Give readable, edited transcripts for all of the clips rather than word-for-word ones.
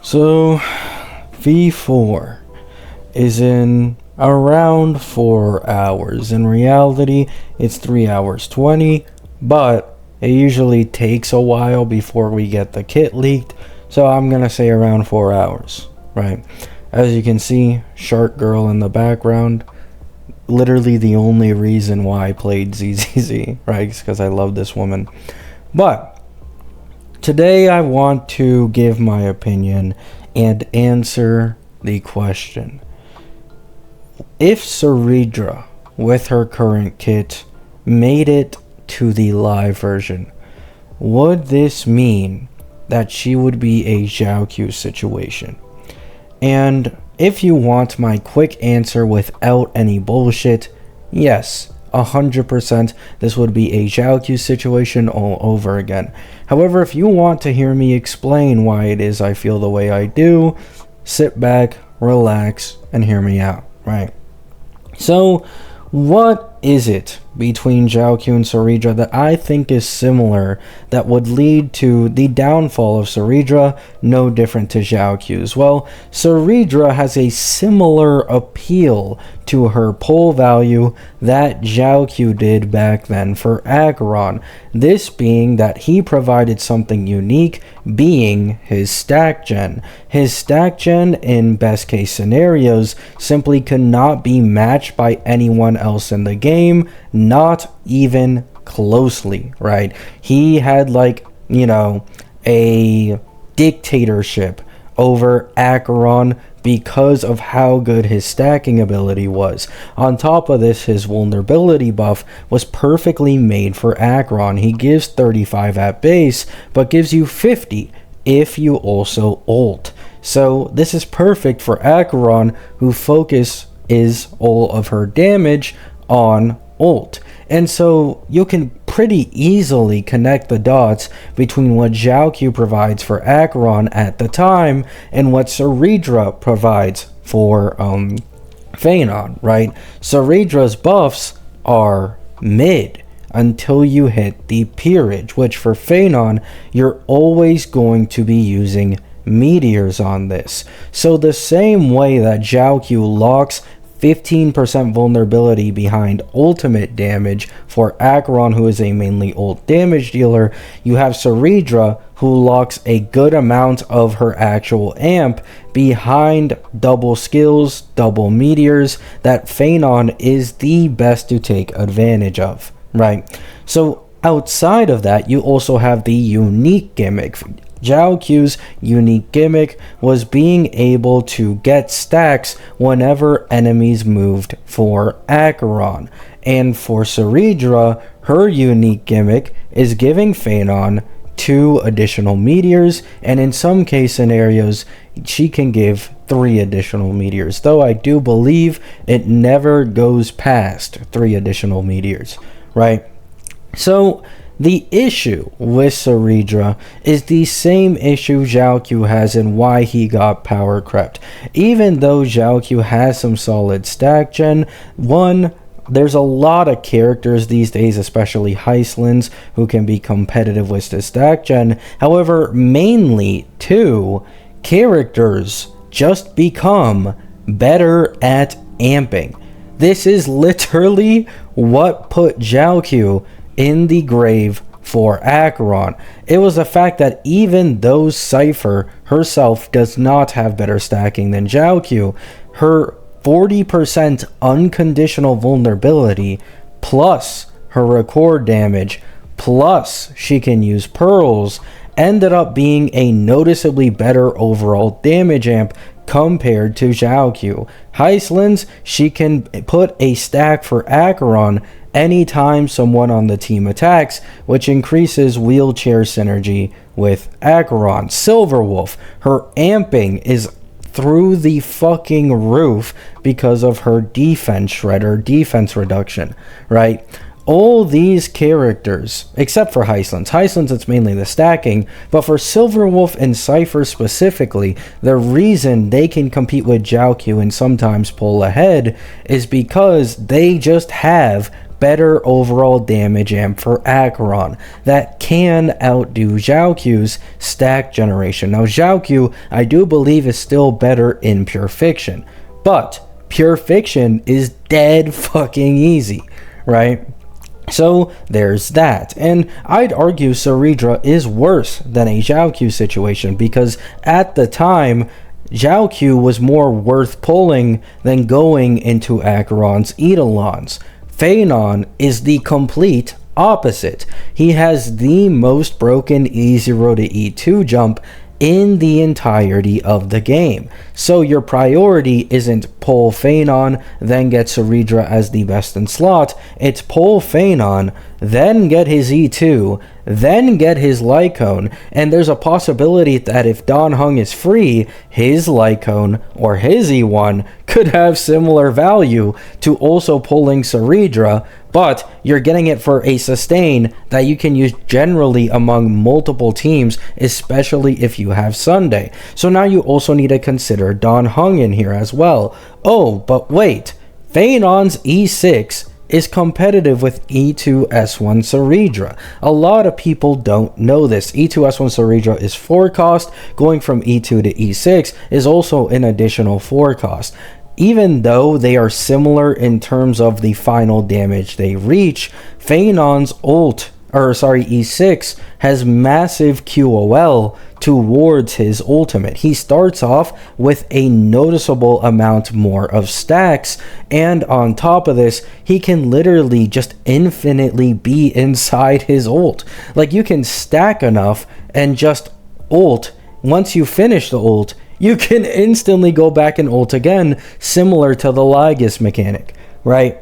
So, V4 is in around 4 hours. In reality, it's 3 hours 20, but it usually takes a while before we get the kit leaked, so I'm gonna say around 4 hours, right? As you can see, Shark Girl in the background, literally the only reason why I played ZZZ, right? Because I love this woman. But today I want to give my opinion and answer the question. If Cerydra, with her current kit, made it to the live version, would this mean that she would be a Jiaoqiu situation? And if you want my quick answer without any bullshit, yes, 100% this would be a Jiaoqiu situation all over again. However, if you want to hear me explain why it is I feel the way I do, sit back, relax, and hear me out, right? So, what is it between Jiaoqiu and Cerydra that I think is similar that would lead to the downfall of Cerydra, no different to Jiaoqiu's? Well, Cerydra has a similar appeal to her pull value that Jiaoqiu did back then for Acheron. This being that he provided something unique, being his stack gen. His stack gen in best case scenarios simply could not be matched by anyone else in the game, not even closely, right? He had a dictatorship over Acheron because of how good his stacking ability was. On top of this, his vulnerability buff was perfectly made for Acheron. He gives 35 at base, but gives you 50 if you also ult. So this is perfect for Acheron, who focus is all of her damage on ult. And so you can pretty easily connect the dots between what Jiaoqiu provides for Acheron at the time and what Cerydra provides for Phanon, right? Cerydra's buffs are mid until you hit the peerage, which for Phanon, you're always going to be using meteors on this. So the same way that Jiaoqiu locks 15% vulnerability behind ultimate damage for Acheron, who is a mainly ult damage dealer, you have Cerydra, who locks a good amount of her actual amp behind double skills, double meteors, that Phanon is the best to take advantage of, right? So outside of that, you also have the unique gimmick. Jiaoqiu's unique gimmick was being able to get stacks whenever enemies moved for Acheron. And for Cerydra, her unique gimmick is giving Phanon 2 additional meteors, and in some case scenarios, she can give 3 additional meteors, though I do believe it never goes past 3 additional meteors, right? So the issue with Cerydra is the same issue Jiaoqiu has and why he got power crept. Even though Jiaoqiu has some solid stack gen, one, there's a lot of characters these days, especially Heistlands, who can be competitive with the stack gen. However, mainly 2, characters just become better at amping. This is literally what put Jiaoqiu in the grave for Acheron. It was the fact that even though Cypher herself does not have better stacking than Jiaoqiu, her 40% unconditional vulnerability plus her record damage plus she can use pearls ended up being a noticeably better overall damage amp compared to Jiaoqiu. Heistlands, she can put a stack for Acheron anytime someone on the team attacks, which increases wheelchair synergy with Acheron. Silverwolf, her amping is through the fucking roof because of her defense shredder, defense reduction, right? All these characters, except for Heistlands, it's mainly the stacking, but for Silverwolf and Cypher specifically, the reason they can compete with Jiaoqiu and sometimes pull ahead is because they just have better overall damage amp for Acheron that can outdo Jiaoqiu's stack generation. Now, Jiaoqiu, I do believe, is still better in Pure Fiction, but Pure Fiction is dead fucking easy, right? So there's that. And I'd argue Cerydra is worse than a Jiaoqiu situation, because at the time, Jiaoqiu was more worth pulling than going into Acheron's Eidolons. Phanon is the complete opposite. He has the most broken E0 to E2 jump in the entirety of the game. So your priority isn't pull Phanon, then get Cerydra as the best in slot. It's pull Phanon, then get his E2, then get his Lycone, and there's a possibility that if Dan Heng is free, his Lycone or his E1 could have similar value to also pulling Cerydra, but you're getting it for a sustain that you can use generally among multiple teams, especially if you have Sunday. So now you also need to consider Dan Heng in here as well. Oh, but wait, Phanon's E6 is competitive with E2S1 Cerydra. A lot of people don't know this. E2S1 Cerydra is 4 cost. Going from E2 to E6 is also an additional 4 cost. Even though they are similar in terms of the final damage they reach, Phanon's E6 has massive QOL towards his ultimate. He starts off with a noticeable amount more of stacks, and on top of this, he can literally just infinitely be inside his ult. Like, you can stack enough and just ult. Once you finish the ult, you can instantly go back and ult again, similar to the Lygus mechanic, right?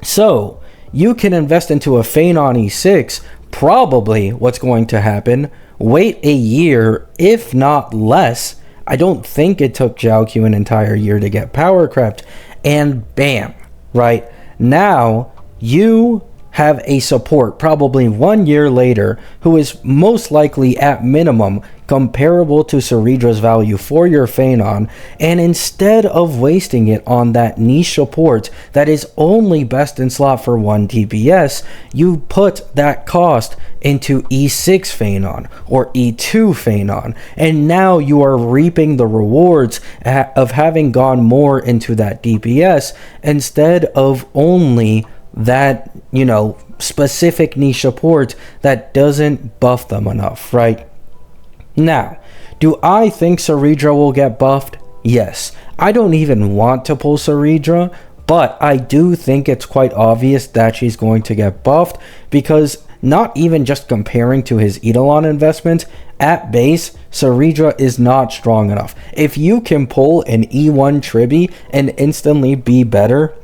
So, you can invest into a Phanon E6. Probably what's going to happen, wait a year, if not less. I don't think it took Jiaoqiu an entire year to get power crept, and bam, right? Now, you have a support probably 1 year later who is most likely at minimum comparable to Cerydra's value for your Phanon, and instead of wasting it on that niche support that is only best in slot for 1 DPS, you put that cost into E6 Phanon or E2 Phanon, and now you are reaping the rewards of having gone more into that DPS instead of only that, specific niche support that doesn't buff them enough, right? Now, do I think Cerydra will get buffed? Yes. I don't even want to pull Cerydra, but I do think it's quite obvious that she's going to get buffed, because not even just comparing to his Eidolon investment, at base, Cerydra is not strong enough. If you can pull an E1 Tribi and instantly be better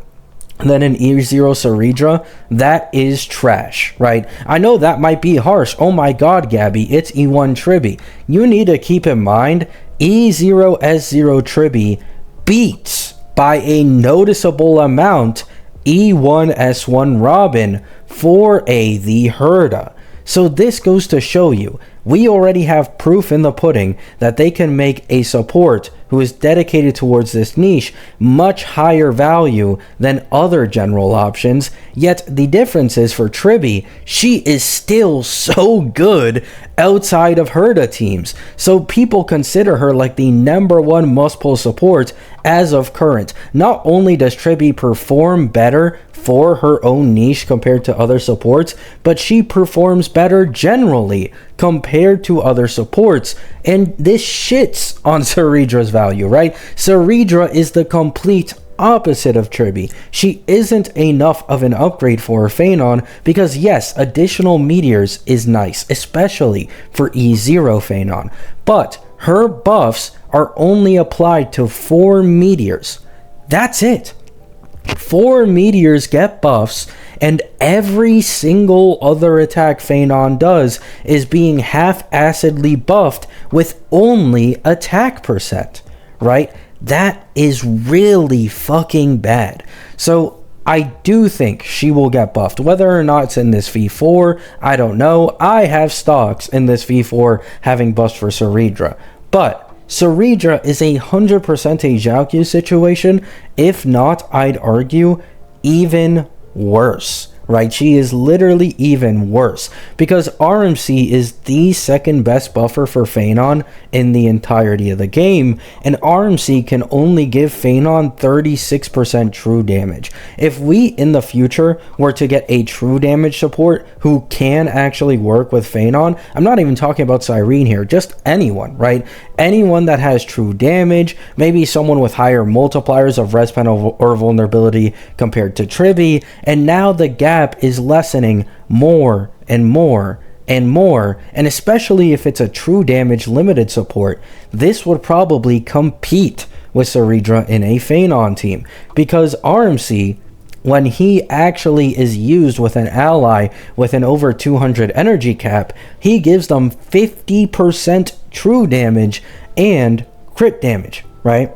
than an E0 Cerydra, that is trash, right? I know that might be harsh. Oh my god, Gabby, it's E1 Tribi. You need to keep in mind, E0 S0 Tribi beats by a noticeable amount E1 S1 Robin for the Herda. So this goes to show you, we already have proof in the pudding that they can make a support who is dedicated towards this niche much higher value than other general options, yet the difference is for Tribi, she is still so good outside of Herda teams. So people consider her like the #1 must-pull support as of current. Not only does Tribi perform better for her own niche compared to other supports, but she performs better generally compared to other supports, and this shits on Cerydra's value, right? Cerydra is the complete opposite of Tribi. She isn't enough of an upgrade for her Phanon, because yes, additional meteors is nice, especially for E0 Phanon, but her buffs are only applied to 4 meteors. That's it. 4 meteors get buffs, and every single other attack Phanon does is being half-assedly buffed with only attack percent, right? That is really fucking bad. So I do think she will get buffed. Whether or not it's in this V4, I don't know. I have stocks in this V4 having buffs for Cerydra, but Cerydra is 100% a Jiaoqiu situation. If not, I'd argue even worse. right? She is literally even worse because RMC is the second best buffer for Phanon in the entirety of the game, and RMC can only give Phanon 36% true damage. If we in the future were to get a true damage support who can actually work with Phanon, I'm not even talking about Cyrene here, just anyone, right? Anyone that has true damage, maybe someone with higher multipliers of res pen or vulnerability compared to Trivy, and now the gap is lessening more and more and more, and especially if it's a true damage limited support, this would probably compete with Cerydra in a Phanon team, because RMC, when he actually is used with an ally with an over 200 energy cap, he gives them 50% true damage and crit damage, right?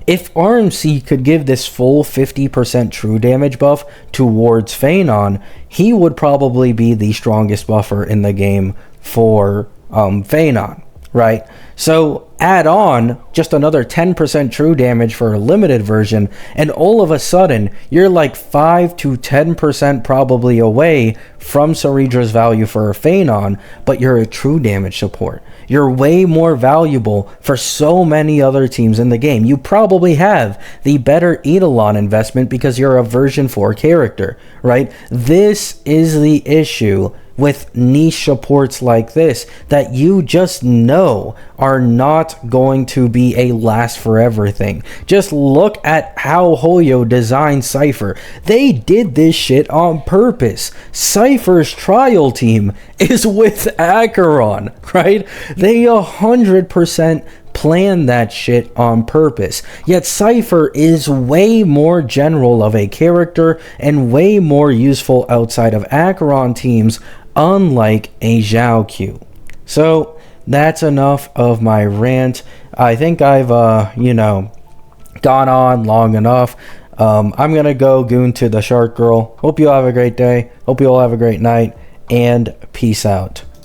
If RMC could give this full 50% true damage buff towards Phanon, he would probably be the strongest buffer in the game for Phanon, right? So add on just another 10% true damage for a limited version, and all of a sudden you're like 5 to 10% probably away from Cerydra's value for a Phanon, but you're a true damage support. You're way more valuable for so many other teams in the game. You probably have the better Eidolon investment because you're a version 4 character, right? This is the issue with niche supports like this that you just know are not going to be a last forever thing. Just look at how Hoyo designed Cypher. They did this shit on purpose. Cypher's trial team is with Acheron, right? They 100% plan that shit on purpose. Yet Cypher is way more general of a character and way more useful outside of Acheron teams, unlike a Jiaoqiu. So that's enough of my rant. I think I've gone on long enough. I'm gonna go goon to the shark girl. Hope you all have a great day. Hope you all have a great night, and peace out.